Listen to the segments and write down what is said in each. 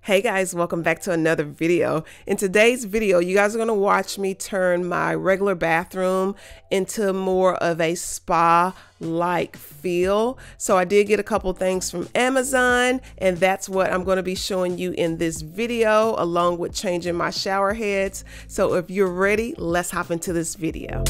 Hey guys, welcome back to another video. In today's video, you guys are going to watch me turn my regular bathroom into more of a spa-like feel. So I did get a couple things from Amazon, and that's what I'm going to be showing you in this video, along with changing my shower heads. So if you're ready, let's hop into this video.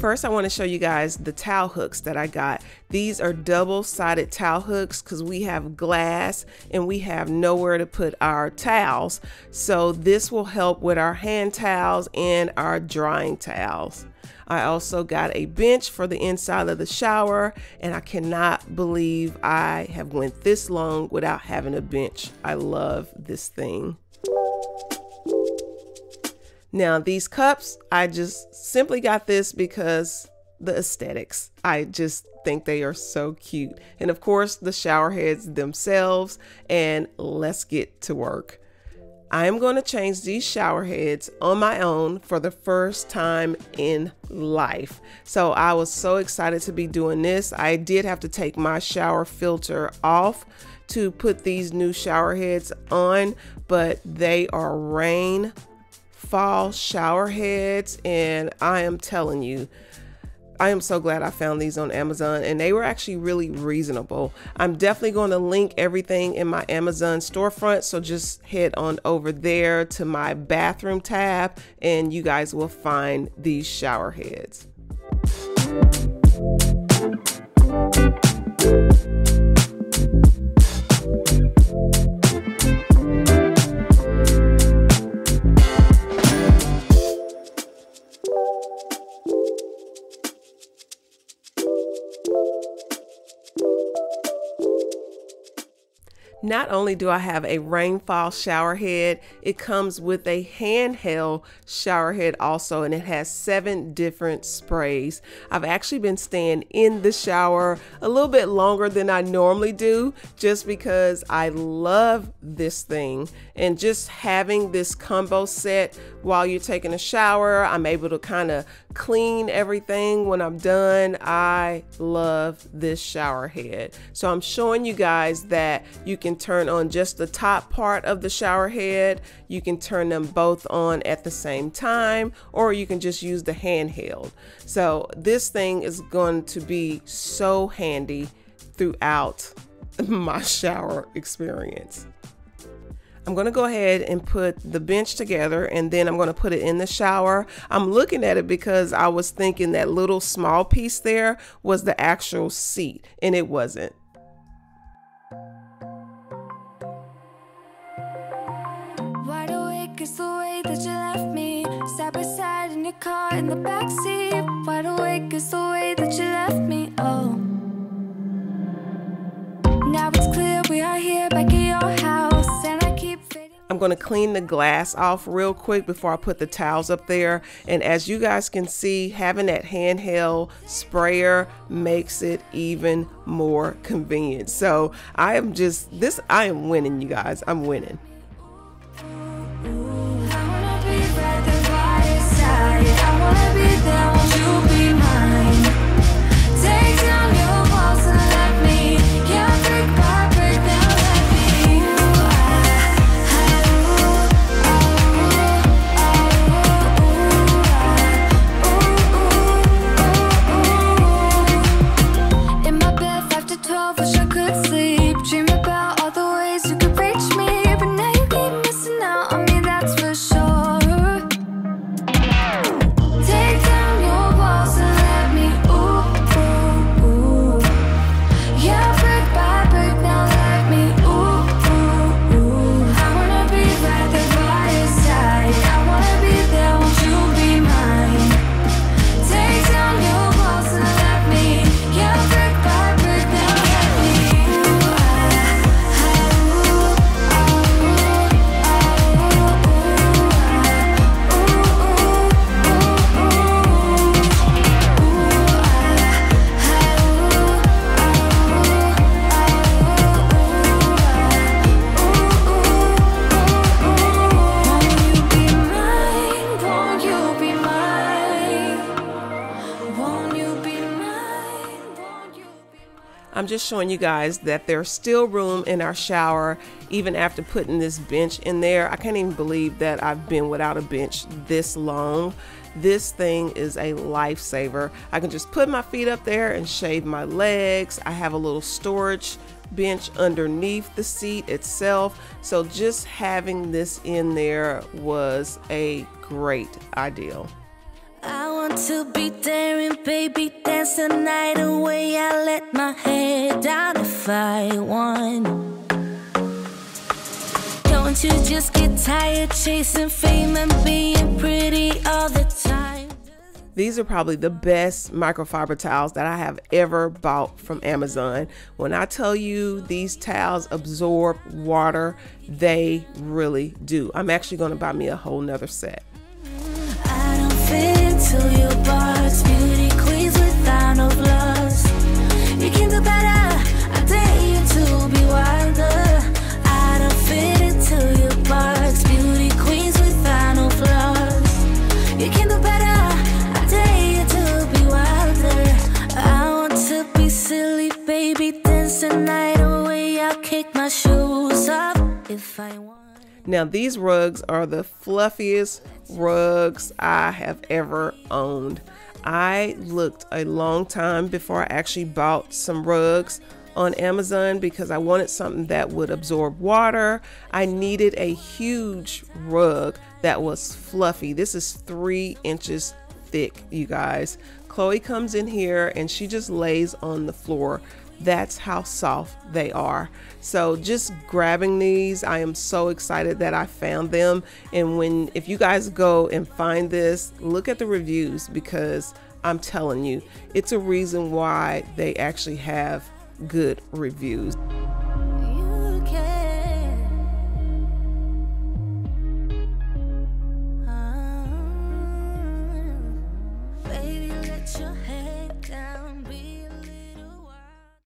First, I want to show you guys the towel hooks that I got. These are double-sided towel hooks because we have glass and we have nowhere to put our towels. So this will help with our hand towels and our drying towels. I also got a bench for the inside of the shower, and I cannot believe I have went this long without having a bench. I love this thing. Now these cups, I just simply got this because the aesthetics. I just think they are so cute. And of course the shower heads themselves, and let's get to work. I am going to change these shower heads on my own for the first time in life. So I was so excited to be doing this. I did have to take my shower filter off to put these new shower heads on, but they are rain fall shower heads, and I am telling you, I am so glad I found these on Amazon, and they were actually really reasonable. I'm definitely going to link everything in my Amazon storefront, so just head on over there to my bathroom tab and you guys will find these shower heads. Not only do I have a rainfall shower head, it comes with a handheld shower head also, and it has 7 different sprays. I've actually been staying in the shower a little bit longer than I normally do, just because I love this thing. And just having this combo set while you're taking a shower, I'm able to kind of clean everything when I'm done. I love this shower head. So I'm showing you guys that you can turn on just the top part of the shower head. You can turn them both on at the same time, or you can just use the handheld. So this thing is going to be so handy throughout my shower experience. I'm going to go ahead and put the bench together, and then I'm going to put it in the shower. I'm looking at it because I was thinking that little small piece there was the actual seat, and it wasn't. Wide awake is the way that you left me, side by side in your car in the backseat. Wide awake is the way that you left me, oh. Now it's clear we are here back at your house, and I keep fading. I'm going to clean the glass off real quick before I put the towels up there. And as you guys can see, having that handheld sprayer makes it even more convenient. So I am winning, you guys. I'm winning. Wish I could sleep, dream about all the ways you could reach me, but never I'm just showing you guys that there's still room in our shower even after putting this bench in there. I can't even believe that I've been without a bench this long. This thing is a lifesaver. I can just put my feet up there and shave my legs. I have a little storage bench underneath the seat itself. So just having this in there was a great idea. I want to be daring, baby, dance the night away. I let my head down if I want. Don't you just get tired chasing fame and being pretty all the time? These are probably the best microfiber towels that I have ever bought from Amazon. When I tell you these towels absorb water, they really do. I'm actually going to buy me a whole nother set. I don't fit into your box, beauty queens without no flaws. You can do better, I dare you to be wilder. I don't fit into your box, beauty queens without no flaws. You can do better, I dare you to be wilder. I want to be silly, baby, dance the night away. I'll kick my shoes off if I want. Now these rugs are the fluffiest rugs I have ever owned. I looked a long time before I actually bought some rugs on Amazon because I wanted something that would absorb water. I needed a huge rug that was fluffy. This is 3 inches thick, you guys. Chloe comes in here and she just lays on the floor. That's how soft they are. So just grabbing these, I am so excited that I found them. And if you guys go and find this, look at the reviews, because I'm telling you, it's a reason why they actually have good reviews.